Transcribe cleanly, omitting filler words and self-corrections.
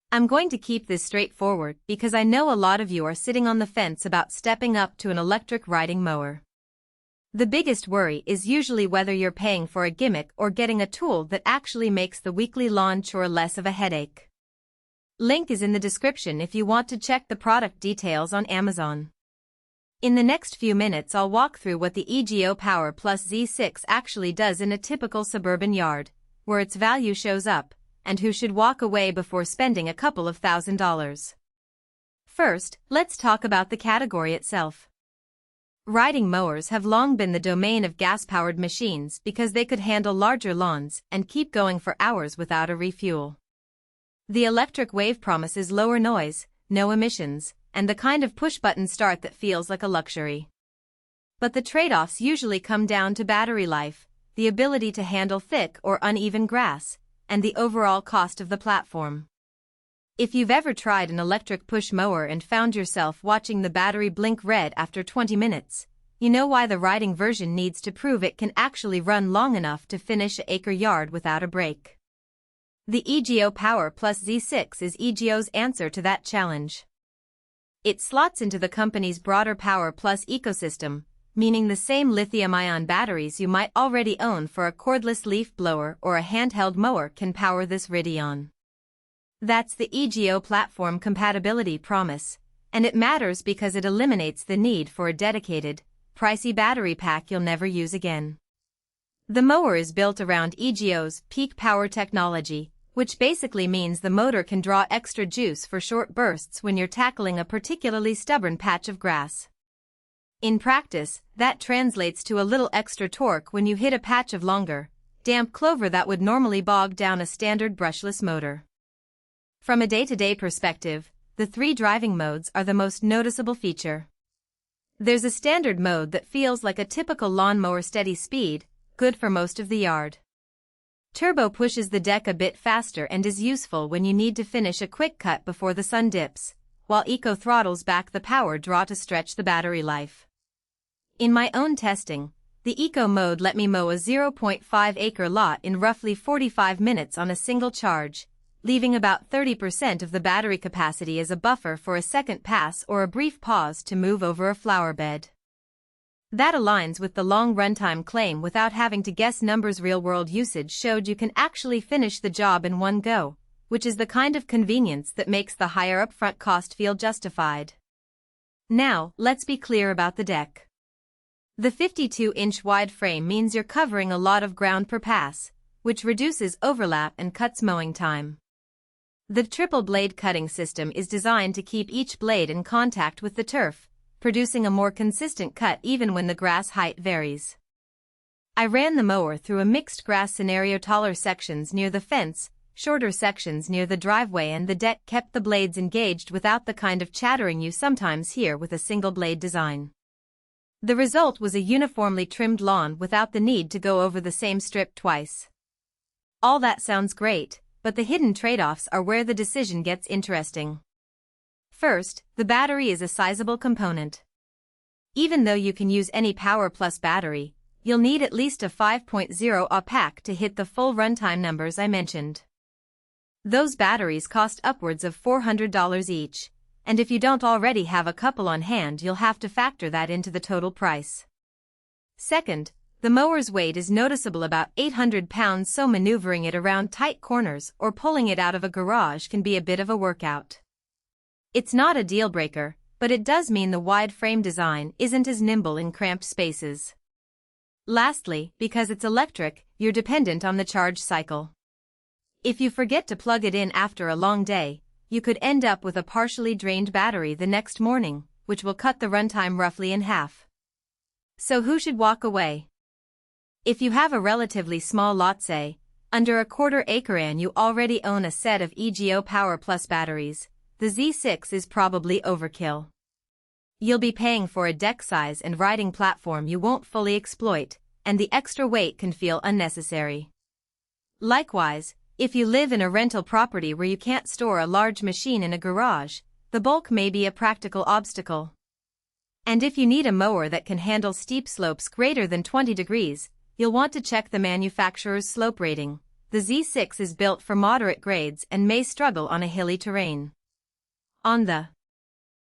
I'm going to keep this straightforward because I know a lot of you are sitting on the fence about stepping up to an electric riding mower. The biggest worry is usually whether you're paying for a gimmick or getting a tool that actually makes the weekly lawn chore less of a headache. Link is in the description if you want to check the product details on Amazon. In the next few minutes I'll walk through what the EGO Power Plus Z6 actually does in a typical suburban yard, where its value shows up, and who should walk away before spending a couple of $1,000s. First, let's talk about the category itself. Riding mowers have long been the domain of gas-powered machines because they could handle larger lawns and keep going for hours without a refuel. The electric wave promises lower noise, no emissions, and the kind of push-button start that feels like a luxury. But the trade-offs usually come down to battery life, the ability to handle thick or uneven grass, and the overall cost of the platform. If you've ever tried an electric push mower and found yourself watching the battery blink red after 20 minutes, you know why the riding version needs to prove it can actually run long enough to finish an acre yard without a break. The EGO Power Plus Z6 is EGO's answer to that challenge. It slots into the company's broader Power Plus ecosystem, meaning the same lithium-ion batteries you might already own for a cordless leaf blower or a handheld mower can power this Rideon. That's the EGO platform compatibility promise, and it matters because it eliminates the need for a dedicated, pricey battery pack you'll never use again. The mower is built around EGO's peak power technology, which basically means the motor can draw extra juice for short bursts when you're tackling a particularly stubborn patch of grass. In practice, that translates to a little extra torque when you hit a patch of longer, damp clover that would normally bog down a standard brushless motor. From a day-to-day perspective, the 3 driving modes are the most noticeable feature. There's a standard mode that feels like a typical lawnmower steady speed, good for most of the yard. Turbo pushes the deck a bit faster and is useful when you need to finish a quick cut before the sun dips, while Eco throttles back the power draw to stretch the battery life. In my own testing, the Eco mode let me mow a 0.5-acre lot in roughly 45 minutes on a single charge, leaving about 30% of the battery capacity as a buffer for a second pass or a brief pause to move over a flower bed. That aligns with the long runtime claim without having to guess numbers. Real-world usage showed you can actually finish the job in one go, which is the kind of convenience that makes the higher upfront cost feel justified. Now, let's be clear about the deck. The 52-inch wide frame means you're covering a lot of ground per pass, which reduces overlap and cuts mowing time. The triple blade cutting system is designed to keep each blade in contact with the turf, producing a more consistent cut even when the grass height varies. I ran the mower through a mixed grass scenario: taller sections near the fence, shorter sections near the driveway, and the deck kept the blades engaged without the kind of chattering you sometimes hear with a single blade design. The result was a uniformly trimmed lawn without the need to go over the same strip twice. All that sounds great, but the hidden trade-offs are where the decision gets interesting. First, the battery is a sizable component. Even though you can use any Power Plus battery, you'll need at least a 5.0 Ah pack to hit the full runtime numbers I mentioned. Those batteries cost upwards of $400 each, and if you don't already have a couple on hand, you'll have to factor that into the total price. Second, the mower's weight is noticeable, about 800 pounds, so maneuvering it around tight corners or pulling it out of a garage can be a bit of a workout. It's not a deal-breaker, but it does mean the wide frame design isn't as nimble in cramped spaces. Lastly, because it's electric, you're dependent on the charge cycle. If you forget to plug it in after a long day, you could end up with a partially drained battery the next morning, which will cut the runtime roughly in half. So who should walk away? If you have a relatively small lot, say, under a quarter-acre, and you already own a set of EGO Power Plus batteries, the Z6 is probably overkill. You'll be paying for a deck size and riding platform you won't fully exploit, and the extra weight can feel unnecessary. Likewise, if you live in a rental property where you can't store a large machine in a garage, the bulk may be a practical obstacle. And if you need a mower that can handle steep slopes greater than 20 degrees, you'll want to check the manufacturer's slope rating, the Z6 is built for moderate grades and may struggle on a hilly terrain. On the